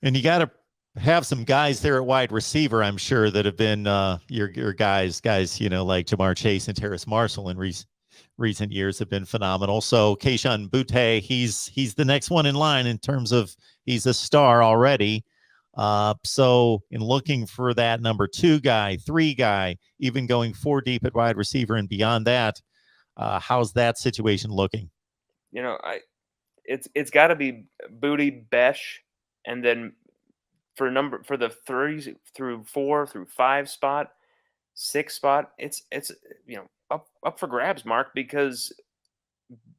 And you got to have some guys there at wide receiver, I'm sure, that have been your guys, like Jamar Chase and Terrace Marshall in recent years have been phenomenal. So Kayshon Boutte, he's the next one in line in terms of he's a star already. So in looking for that number 2 guy, 3 guy, even going 4 deep at wide receiver and beyond that, how's that situation looking? It's got to be Booty Besh, and then for the 3 through 4 through 5 spot, 6 spot, it's up for grabs, Mark, because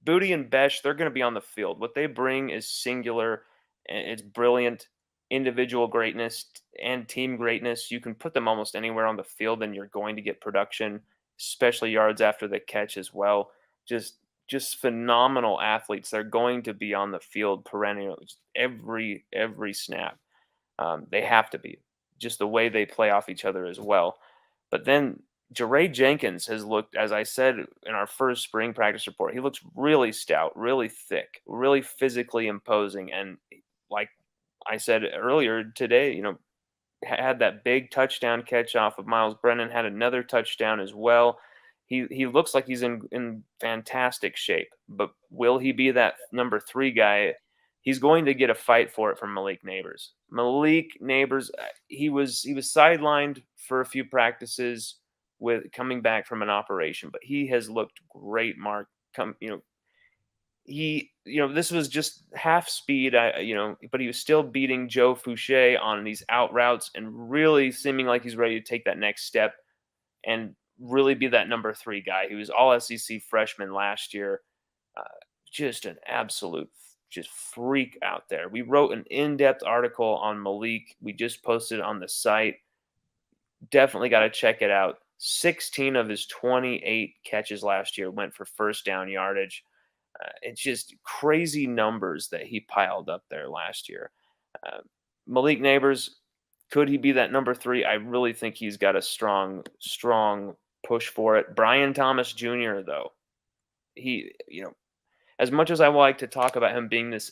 Booty and Besh, they're going to be on the field. What they bring is singular, and it's brilliant individual greatness and team greatness. You can put them almost anywhere on the field, and you're going to get production, especially yards after the catch as well. Just phenomenal athletes. They're going to be on the field perennially, every snap. They have to be, just the way they play off each other as well. But then Jarray Jenkins has looked, as I said in our first spring practice report, he looks really stout, really thick, really physically imposing. And like I said earlier today, had that big touchdown catch off of Miles Brennan, had another touchdown as well. He looks like he's in fantastic shape, but will he be that number 3 guy? He's going to get a fight for it from Malik Neighbors. Malik Neighbors, he was sidelined for a few practices with coming back from an operation, but he has looked great, Mark. This was just half speed, but he was still beating Joe Fouché on these out routes and really seeming like he's ready to take that next step and really be that number 3 guy. He was all SEC freshman last year. Just an absolute just freak out there. We wrote an in-depth article on Malik. We just posted it on the site. Definitely got to check it out. 16 of his 28 catches last year went for first down yardage. It's just crazy numbers that he piled up there last year. Malik Neighbors, could he be that number 3? I really think he's got a strong push for it. Brian Thomas Jr., though, he, as much as I like to talk about him being this,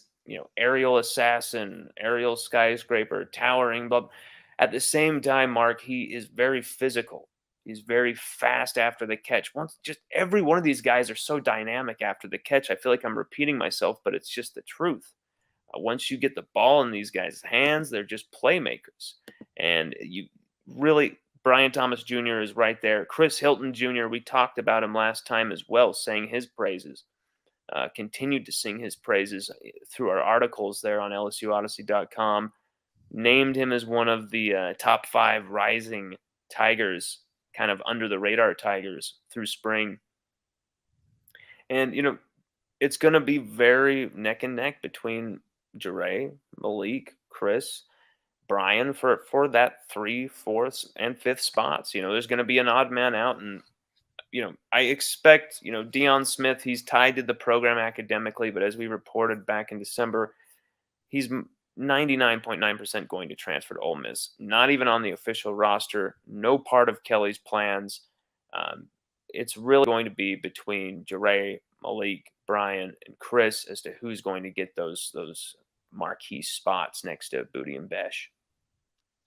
aerial assassin, aerial skyscraper, towering, but at the same time, Mark, he is very physical. He's very fast after the catch. Just every one of these guys are so dynamic after the catch. I feel like I'm repeating myself, but it's just the truth. Once you get the ball in these guys' hands, they're just playmakers. And you really, Brian Thomas Jr. is right there. Chris Hilton Jr., we talked about him last time as well, saying his praises. Continued to sing his praises through our articles there on LSUodyssey.com. Named him as one of the top 5 rising Tigers, kind of under the radar Tigers through spring. And, it's going to be very neck and neck between Jarray, Malik, Chris, Brian for that 3, 4th, and 5th spots. There's going to be an odd man out, and I expect, Deion Smith, he's tied to the program academically, but as we reported back in December, he's 99.9% going to transfer to Ole Miss. Not even on the official roster, no part of Kelly's plans. It's really going to be between Jarray, Malik, Brian, and Chris as to who's going to get those marquee spots next to Booty and Besh.